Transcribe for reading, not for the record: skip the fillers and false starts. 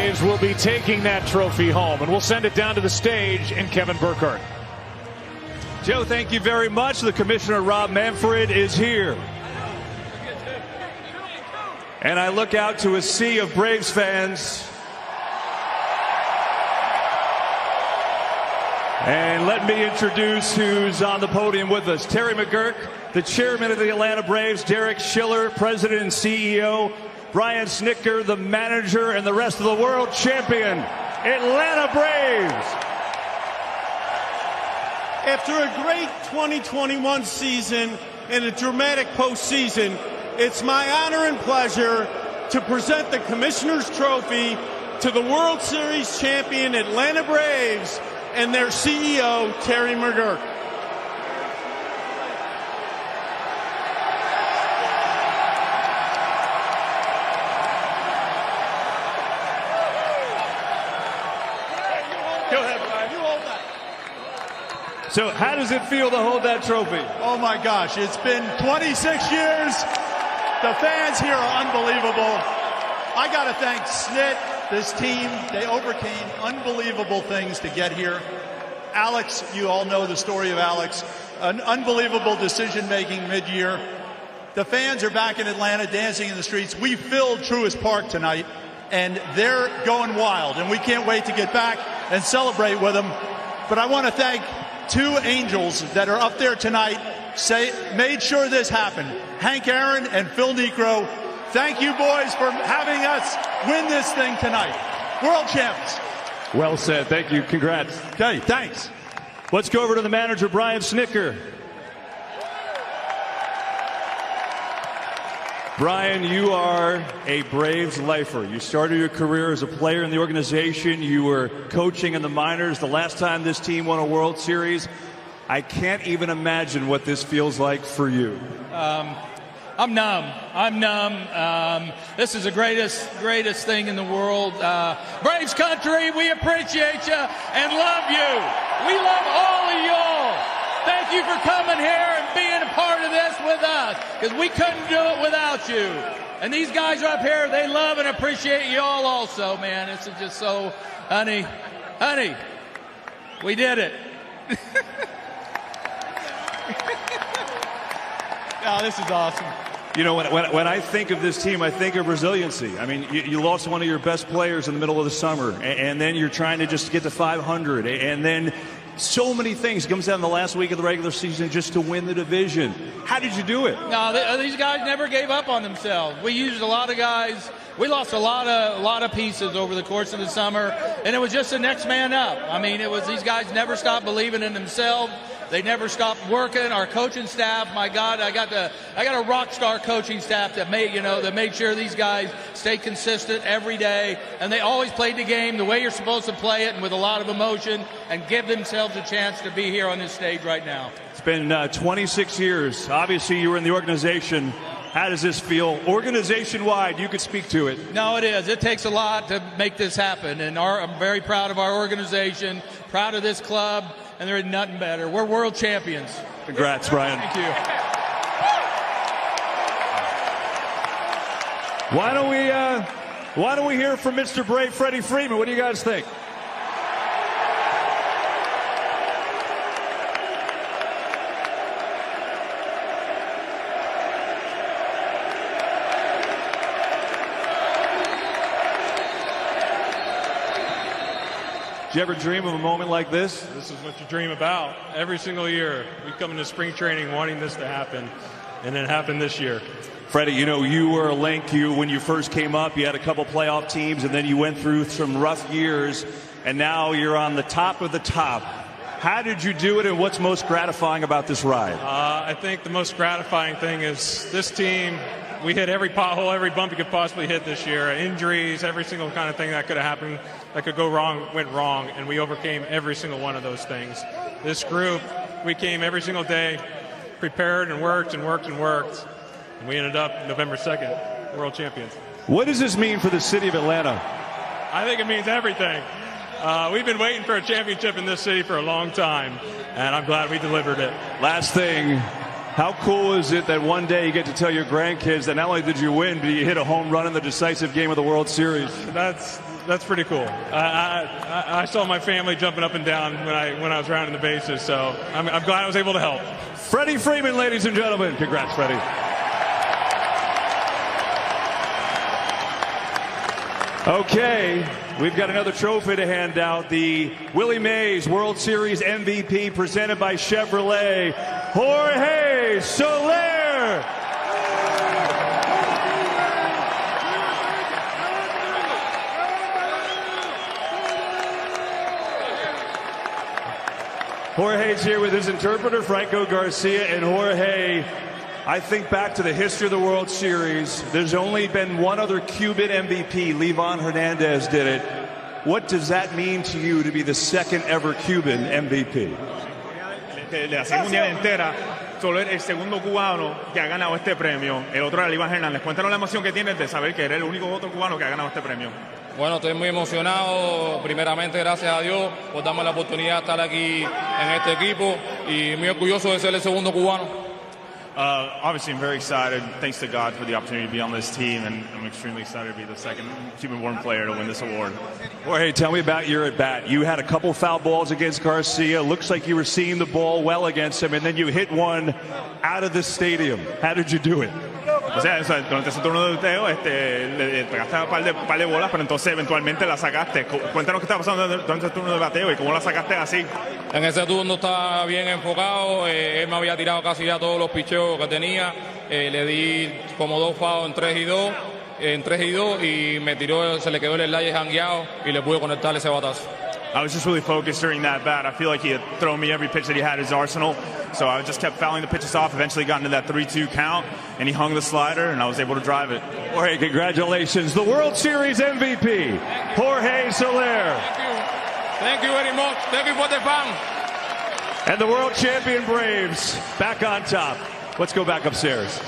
Braves will be taking that trophy home, and we'll send it down to the stage in Kevin Burkhardt. Joe, thank you very much. The Commissioner, Rob Manfred, is here. And I look out to a sea of Braves fans. And let me introduce who's on the podium with us. Terry McGuirk, the chairman of the Atlanta Braves. Derek Schiller, president and CEO. Brian Snitker, the manager, and the rest of the world champion Atlanta Braves. After a great 2021 season and a dramatic postseason, it's my honor and pleasure to present the Commissioner's Trophy to the World Series champion Atlanta Braves and their CEO, Terry McGuirk. Go ahead, Brian. You hold that. So how does it feel to hold that trophy? Oh, my gosh. It's been 26 years. The fans here are unbelievable. I got to thank Snit, this team. They overcame unbelievable things to get here. Alex, you all know the story of Alex. An unbelievable decision-making mid-year. The fans are back in Atlanta dancing in the streets. We filled Truist Park tonight, and they're going wild, and we can't wait to get back and celebrate with them. But I want to thank two angels that are up there tonight, made sure this happened. Hank Aaron and Phil Niekro. Thank you, boys, for having us win this thing tonight. World champs. Well said. Thank you. Congrats. Okay, thanks. Let's go over to the manager, Brian Snitker. Brian, you are a Braves lifer. You started your career as a player in the organization. You were coaching in the minors the last time this team won a World Series. I can't even imagine what this feels like for you. I'm numb. This is the greatest thing in the world. Braves country, we appreciate you and love you. We love all of y'all. Thank you for coming here and being a part of this with us, because we couldn't do it without you. And these guys are up here, they love and appreciate you all also, man. This is just so, honey, we did it. Oh, this is awesome. You know, when I think of this team, I think of resiliency. I mean, you lost one of your best players in the middle of the summer, and then you're trying to just get to 500, and then so many things comes down the last week of the regular season just to win the division. How did you do it? No, these guys never gave up on themselves. We used a lot of guys. We lost a lot of pieces over the course of the summer, and it was just the next man up. I mean, it was these guys never stopped believing in themselves. They never stopped working. Our coaching staff, my God, I got a rock star coaching staff that made sure these guys stayed consistent every day, and they always played the game the way you're supposed to play it, and with a lot of emotion, and give themselves a chance to be here on this stage right now. It's been 26 years. Obviously, you were in the organization. How does this feel? Organization-wide, you could speak to it. No, it is. It takes a lot to make this happen, and I'm very proud of our organization, proud of this club, and there is nothing better. We're world champions. Congrats, Brian. Thank you. Why don't we hear from Mr. Brave, Freddie Freeman? What do you guys think? Did you ever dream of a moment like this? This is what you dream about. Every single year, we come into spring training wanting this to happen, and it happened this year. Freddie, you know, you were a link. When you first came up, you had a couple playoff teams, and then you went through some rough years, and now you're on the top of the top. How did you do it, and what's most gratifying about this ride? I think the most gratifying thing is this team, we hit every pothole, every bump you could possibly hit this year. Injuries, every single kind of thing that could have happened, that could go wrong, went wrong, and we overcame every single one of those things. This group, we came every single day, prepared and worked and worked and worked, and we ended up November 2nd, world champions. What does this mean for the city of Atlanta? I think it means everything. We've been waiting for a championship in this city for a long time, and I'm glad we delivered it. Last thing, how cool is it that one day you get to tell your grandkids that not only did you win, but you hit a home run in the decisive game of the World Series? That's that's pretty cool. I saw my family jumping up and down when I was rounding the bases, so I'm glad I was able to help. Freddie Freeman, ladies and gentlemen. Congrats, Freddie. Okay, we've got another trophy to hand out. The Willie Mays World Series MVP presented by Chevrolet, Jorge Soler. Jorge's here with his interpreter, Franco Garcia. And Jorge, I think back to the history of the World Series. There's only been one other Cuban MVP. Livan Hernandez did it. What does that mean to you to be the second ever Cuban MVP? De la Serie Mundial entera, solo el segundo cubano que ha ganado este premio. El otro era Livan Hernández. Cuéntanos la emoción que tienes de saber que eres el único otro cubano que ha ganado este premio. Bueno, estoy muy emocionado. Primeramente, gracias a Dios por darme la oportunidad de estar aquí en este equipo y muy orgulloso de ser el segundo cubano. Obviously, I'm very excited. Thanks to God for the opportunity to be on this team, and I'm extremely excited to be the second Cuban-born player to win this award. Jorge, tell me about your at-bat. You had a couple foul balls against Garcia. Looks like you were seeing the ball well against him, and then you hit one out of the stadium. How did you do it? O sea, durante ese turno de bateo, le pegaste un par de bolas, pero entonces eventualmente la sacaste. Cuéntanos qué estaba pasando durante ese turno de bateo y cómo la sacaste así. En ese turno estaba bien enfocado. Él me había tirado casi ya todos los picheos que tenía. Le di como 2 fouls en 3 y 2 y me tiró, se le quedó el slider jangueado y le pude conectar ese batazo. I was just really focused during that bat. I feel like he had thrown me every pitch that he had in his arsenal. So I just kept fouling the pitches off, eventually got into that 3-2 count, and he hung the slider, and I was able to drive it. Jorge, congratulations. The World Series MVP, Jorge Soler. Thank you very much. Thank you for the fans. And the world champion Braves back on top. Let's go back upstairs.